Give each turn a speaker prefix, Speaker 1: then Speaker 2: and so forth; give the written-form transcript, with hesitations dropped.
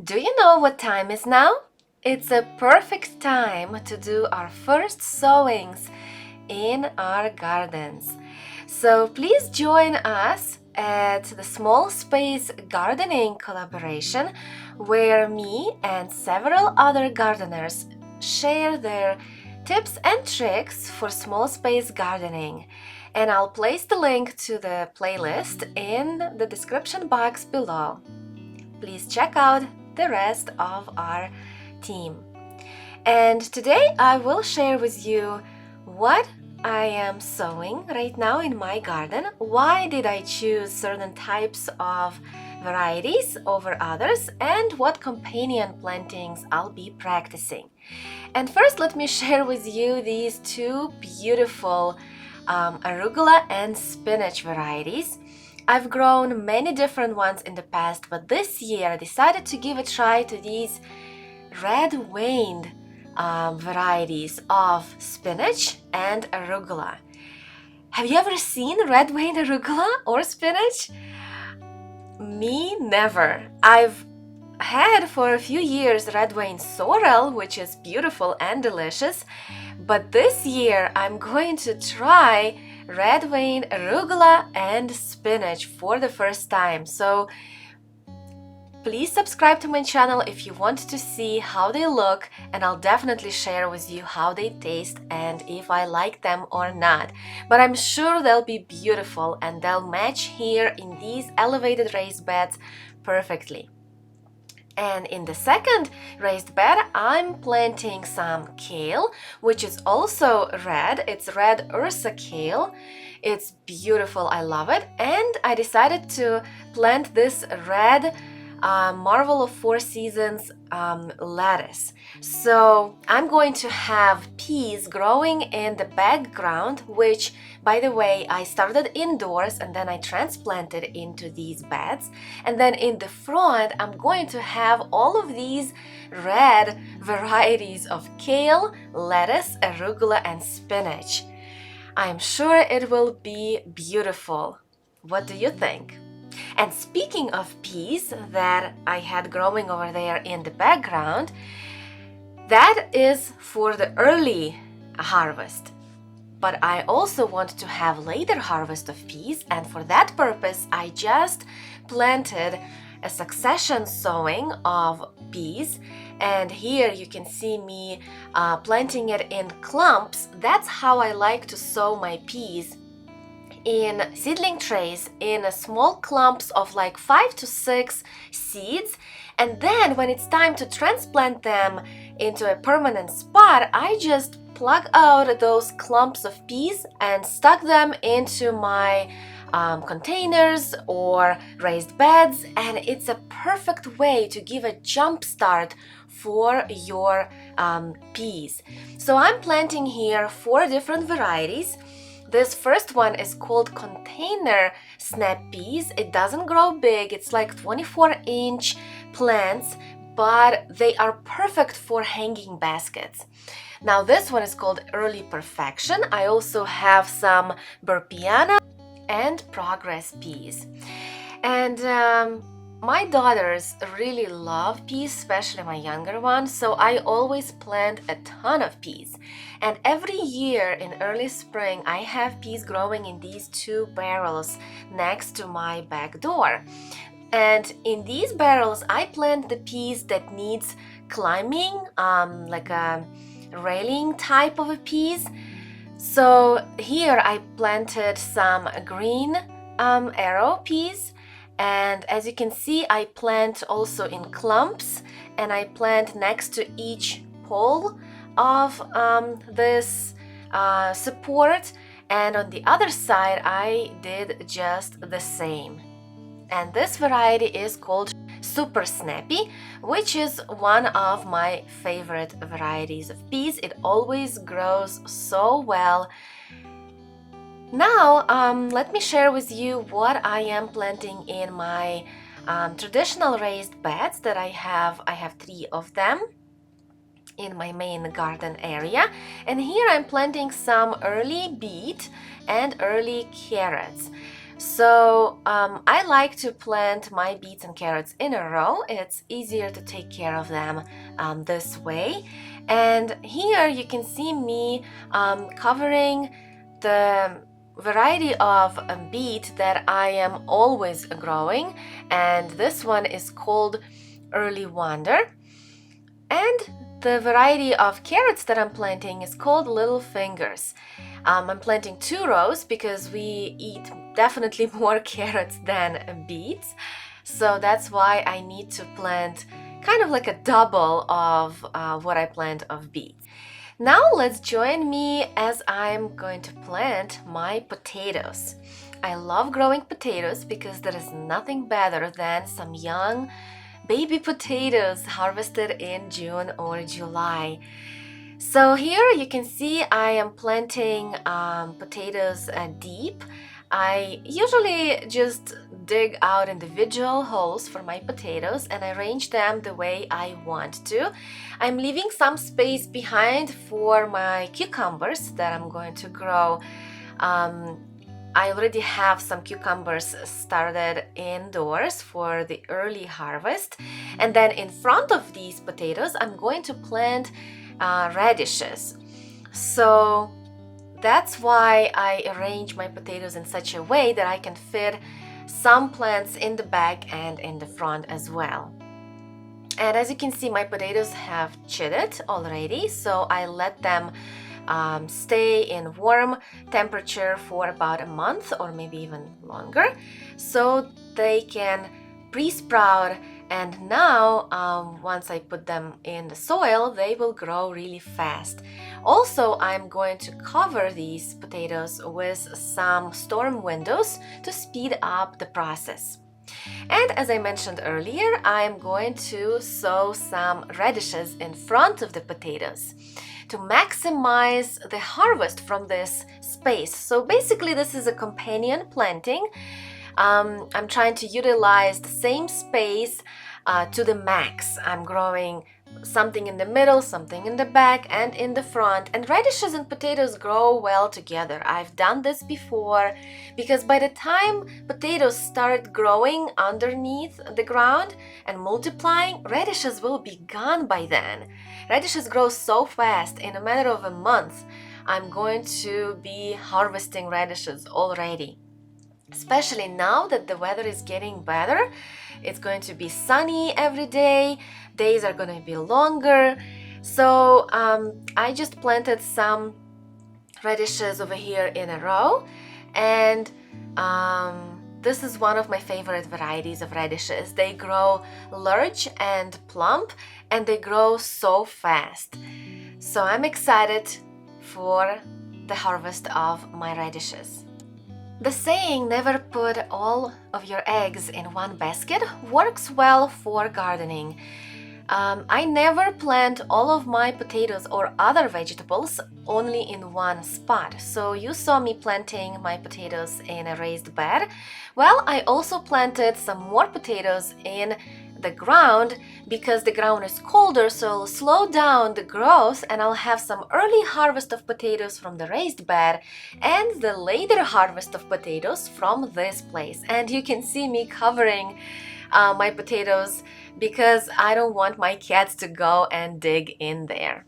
Speaker 1: Do you know what time is now? It's a perfect time to do our first sowings in our gardens. So please join us at the Small Space Gardening collaboration, where me and several other gardeners share their tips and tricks for small space gardening. And I'll place the link to the playlist in the description box below. Please check out the rest of our team. And today I will share with you what I am sowing right now in my garden. Why did I choose certain types of varieties over others, and what companion plantings I'll be practicing. And first, let me share with you these two beautiful arugula and spinach varieties. I've grown many different ones in the past, but this year I decided to give a try to these red-veined varieties of spinach and arugula. Have you ever seen red-veined arugula or spinach? Me, never. I've had for a few years red-veined sorrel, which is beautiful and delicious, but this year I'm going to try red-veined arugula and spinach for the first time. So please subscribe to my channel if you want to see how they look, and I'll definitely share with you how they taste and if I like them or not. But I'm sure they'll be beautiful and they'll match here in these elevated raised beds perfectly. And in the second raised bed, I'm planting some kale, which is also red. It's red Ursa kale. It's beautiful, I love it. And I decided to plant this red Marvel of Four Seasons lettuce. So I'm going to have peas growing in the background, which, by the way, I started indoors and then I transplanted into these beds. And then in the front, I'm going to have all of these red varieties of kale, lettuce, arugula, and spinach. I'm sure it will be beautiful. What do you think? And speaking of peas that I had growing over there in the background, that is for the early harvest. But I also want to have later harvest of peas, and for that purpose I just planted a succession sowing of peas, and here you can see me planting it in clumps. That's how I like to sow my peas, in seedling trays, in small clumps of like 5 to 6 seeds. And then when it's time to transplant them into a permanent spot, I just plug out those clumps of peas and stuck them into my containers or raised beds, and it's a perfect way to give a jump start for your peas. So I'm planting here 4 different varieties. This first one is called container snap peas. It doesn't grow big, it's like 24-inch plants, but they are perfect for hanging baskets. Now this one is called Early Perfection. I also have some Burpiana and Progress peas. And my daughters really love peas, especially my younger one, so I always plant a ton of peas. And every year in early spring, I have peas growing in these 2 barrels next to my back door. And in these barrels, I plant the peas that needs climbing, like a railing type of a peas. So here I planted some green arrow peas. And as you can see, I plant also in clumps, and I plant next to each pole of this support, and on the other side I did just the same. And this variety is called Super Snappy, which is one of my favorite varieties of peas. It always grows so well. Now, let me share with you what I am planting in my traditional raised beds that I have. I have 3 of them in my main garden area. And here I'm planting some early beet and early carrots. So I like to plant my beets and carrots in a row. It's easier to take care of them this way. And here you can see me covering the variety of beet that I am always growing, and this one is called Early Wonder. And the variety of carrots that I'm planting is called Little Fingers. I'm planting 2 rows because we eat definitely more carrots than beets. So that's why I need to plant kind of like a double of what I plant of beets. Now let's join me as I'm going to plant my potatoes. I love growing potatoes because there is nothing better than some young baby potatoes harvested in June or July. So here you can see I am planting potatoes deep. I usually just dig out individual holes for my potatoes and arrange them the way I want to. I'm leaving some space behind for my cucumbers that I'm going to grow. I already have some cucumbers started indoors for the early harvest. And then in front of these potatoes, I'm going to plant radishes. So that's why I arrange my potatoes in such a way that I can fit some plants in the back and in the front as well. And as you can see, my potatoes have chitted already, so I let them stay in warm temperature for about a month or maybe even longer so they can pre-sprout. And now once I put them in the soil, they will grow really fast. Also, I'm going to cover these potatoes with some storm windows to speed up the process. And as I mentioned earlier, I'm going to sow some radishes in front of the potatoes to maximize the harvest from this space. So basically this is a companion planting. I'm trying to utilize the same space to the max. I'm growing something in the middle, something in the back, and in the front. And radishes and potatoes grow well together. I've done this before because by the time potatoes start growing underneath the ground and multiplying, radishes will be gone by then. Radishes grow so fast, in a matter of a month, I'm going to be harvesting radishes already. Especially now that the weather is getting better, it's going to be sunny every day, days are going to be longer. So I just planted some radishes over here in a row, and this is one of my favorite varieties of radishes. They grow large and plump, and they grow so fast. So I'm excited for the harvest of my radishes. The saying, never put all of your eggs in one basket, works well for gardening. I never plant all of my potatoes or other vegetables only in one spot. So you saw me planting my potatoes in a raised bed. Well, I also planted some more potatoes in the ground because the ground is colder, so I'll slow down the growth and I'll have some early harvest of potatoes from the raised bed and the later harvest of potatoes from this place. And you can see me covering my potatoes because I don't want my cats to go and dig in there.